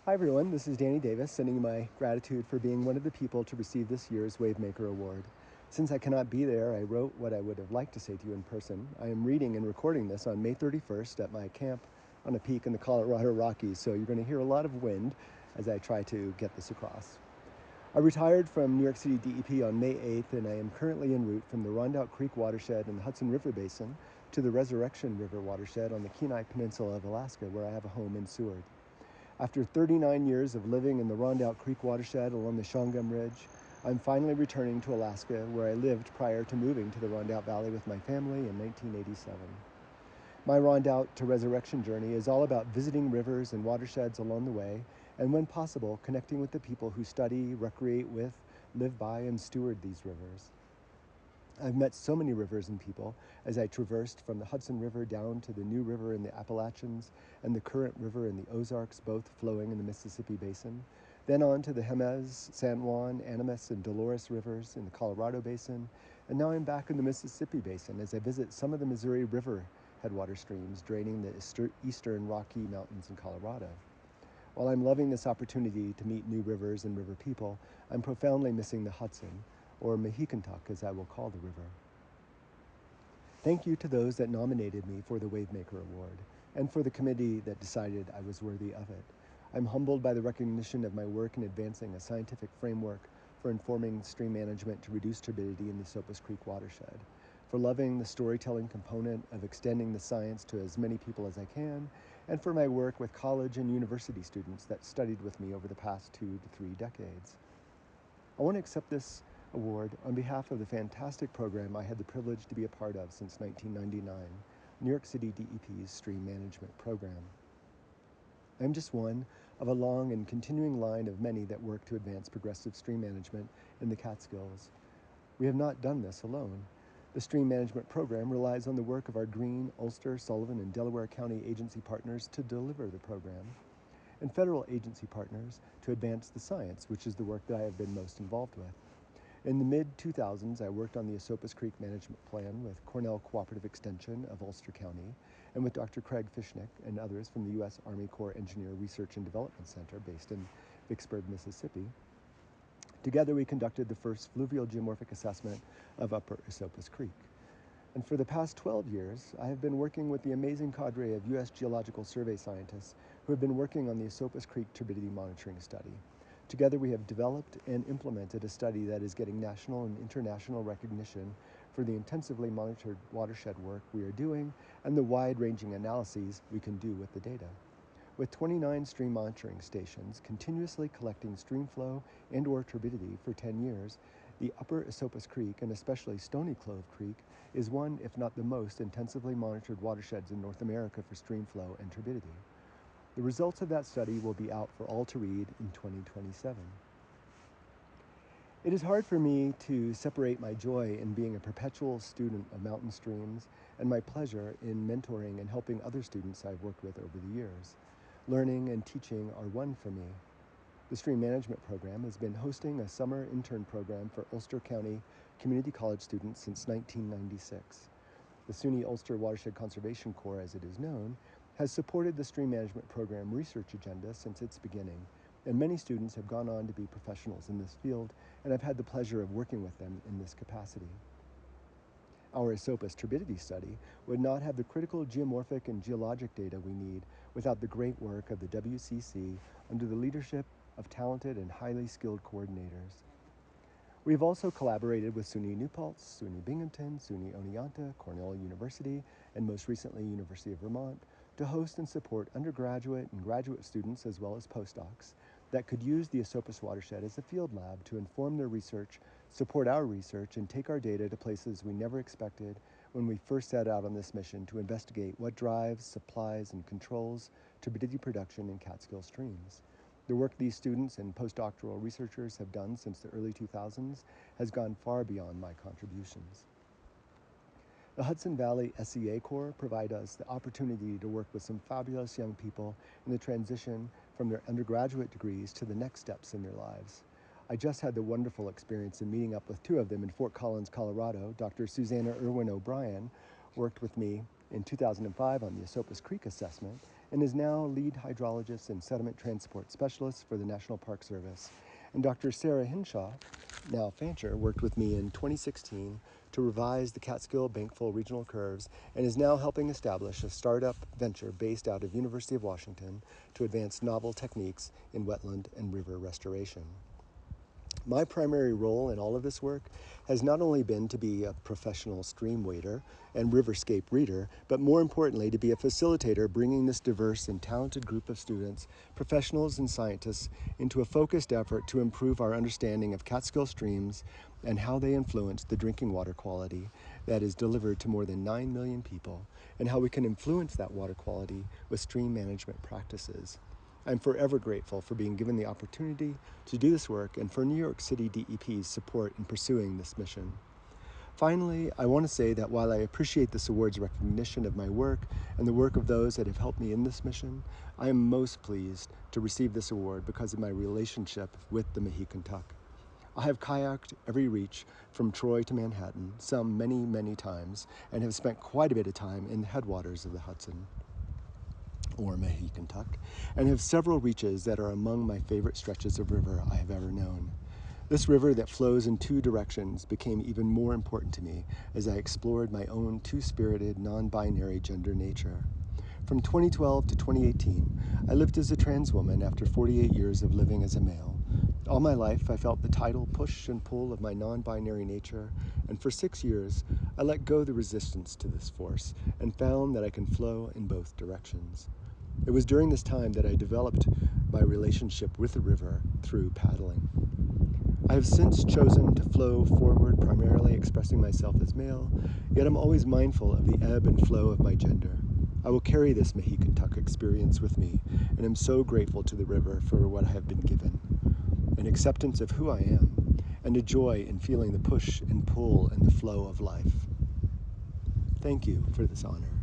Hi everyone, this is Dany Davis, sending you my gratitude for being one of the people to receive this year's WaveMaker Award. Since I cannot be there, I wrote what I would have liked to say to you in person. I am reading and recording this on May 31st at my camp on a peak in the Colorado Rockies, so you're going to hear a lot of wind as I try to get this across. I retired from New York City DEP on May 8th, and I am currently en route from the Rondout Creek Watershed in the Hudson River Basin to the Resurrection River Watershed on the Kenai Peninsula of Alaska, where I have a home in Seward. After 39 years of living in the Rondout Creek watershed along the Shawangum Ridge, I'm finally returning to Alaska, where I lived prior to moving to the Rondout Valley with my family in 1987. My Rondout to Resurrection journey is all about visiting rivers and watersheds along the way, and when possible, connecting with the people who study, recreate with, live by, and steward these rivers. I've met so many rivers and people as I traversed from the Hudson River down to the New River in the Appalachians and the Current River in the Ozarks, both flowing in the Mississippi Basin, then on to the Jemez, San Juan, Animas, and Dolores rivers in the Colorado Basin, and now I'm back in the Mississippi Basin as I visit some of the Missouri River headwater streams draining the eastern Rocky Mountains in Colorado. While I'm loving this opportunity to meet new rivers and river people, I'm profoundly missing the Hudson, or Mehicantuck as I will call the river. Thank you to those that nominated me for the WaveMaker Award, and for the committee that decided I was worthy of it. I'm humbled by the recognition of my work in advancing a scientific framework for informing stream management to reduce turbidity in the Esopus Creek watershed, for loving the storytelling component of extending the science to as many people as I can, and for my work with college and university students that studied with me over the past 2 to 3 decades. I want to accept this award on behalf of the fantastic program I had the privilege to be a part of since 1999, New York City DEP's Stream Management Program. I'm just one of a long and continuing line of many that work to advance progressive stream management in the Catskills. We have not done this alone. The Stream Management Program relies on the work of our Greene, Ulster, Sullivan, and Delaware County agency partners to deliver the program, and federal agency partners to advance the science, which is the work that I have been most involved with. In the mid-2000s, I worked on the Esopus Creek Management Plan with Cornell Cooperative Extension of Ulster County and with Dr. Craig Fishnick and others from the U.S. Army Corps Engineer Research and Development Center based in Vicksburg, Mississippi. Together, we conducted the first fluvial geomorphic assessment of Upper Esopus Creek. And for the past 12 years, I have been working with the amazing cadre of U.S. Geological Survey scientists who have been working on the Esopus Creek turbidity monitoring study. Together, we have developed and implemented a study that is getting national and international recognition for the intensively monitored watershed work we are doing and the wide-ranging analyses we can do with the data. With 29 stream monitoring stations continuously collecting stream flow and/or turbidity for 10 years, the Upper Esopus Creek, and especially Stony Clove Creek, is one, if not the most, intensively monitored watersheds in North America for stream flow and turbidity. The results of that study will be out for all to read in 2027. It is hard for me to separate my joy in being a perpetual student of mountain streams and my pleasure in mentoring and helping other students I've worked with over the years. Learning and teaching are one for me. The Stream Management Program has been hosting a summer intern program for Ulster County Community College students since 1996. The SUNY Ulster Watershed Conservation Corps, as it is known, has supported the Stream Management Program research agenda since its beginning, and many students have gone on to be professionals in this field, and I've had the pleasure of working with them in this capacity. Our Esopus turbidity study would not have the critical geomorphic and geologic data we need without the great work of the WCC under the leadership of talented and highly skilled coordinators. We have also collaborated with SUNY New Paltz, SUNY Binghamton, SUNY Oneonta, Cornell University, and most recently University of Vermont, to host and support undergraduate and graduate students as well as postdocs that could use the Esopus watershed as a field lab to inform their research, support our research, and take our data to places we never expected when we first set out on this mission to investigate what drives, supplies, and controls turbidity production in Catskill streams. The work these students and postdoctoral researchers have done since the early 2000s has gone far beyond my contributions. The Hudson Valley SEA Corps provide us the opportunity to work with some fabulous young people in the transition from their undergraduate degrees to the next steps in their lives. I just had the wonderful experience in meeting up with 2 of them in Fort Collins, Colorado. Dr. Susanna Irwin O'Brien worked with me in 2005 on the Esopus Creek assessment, and is now lead hydrologist and sediment transport specialist for the National Park Service. And Dr. Sarah Hinshaw, now Fancher, worked with me in 2016 to revise the Catskill Bankfull regional curves and is now helping establish a startup venture based out of University of Washington to advance novel techniques in wetland and river restoration. My primary role in all of this work has not only been to be a professional stream wader and riverscape reader, but more importantly to be a facilitator bringing this diverse and talented group of students, professionals and scientists into a focused effort to improve our understanding of Catskill streams and how they influence the drinking water quality that is delivered to more than 9 million people, and how we can influence that water quality with stream management practices. I'm forever grateful for being given the opportunity to do this work and for New York City DEP's support in pursuing this mission. Finally, I want to say that while I appreciate this award's recognition of my work and the work of those that have helped me in this mission, I am most pleased to receive this award because of my relationship with the Mehicantuck. I have kayaked every reach from Troy to Manhattan, some many, many times, and have spent quite a bit of time in the headwaters of the Hudson, or Mehicantuck, and have several reaches that are among my favorite stretches of river I have ever known. This river that flows in two directions became even more important to me as I explored my own two-spirited, non-binary gender nature. From 2012 to 2018, I lived as a trans woman after 48 years of living as a male. All my life, I felt the tidal push and pull of my non-binary nature, and for 6 years, I let go the resistance to this force and found that I can flow in both directions. It was during this time that I developed my relationship with the river through paddling. I have since chosen to flow forward, primarily expressing myself as male, yet I'm always mindful of the ebb and flow of my gender. I will carry this Mehicantuck experience with me, and am so grateful to the river for what I have been given, an acceptance of who I am, and a joy in feeling the push and pull and the flow of life. Thank you for this honor.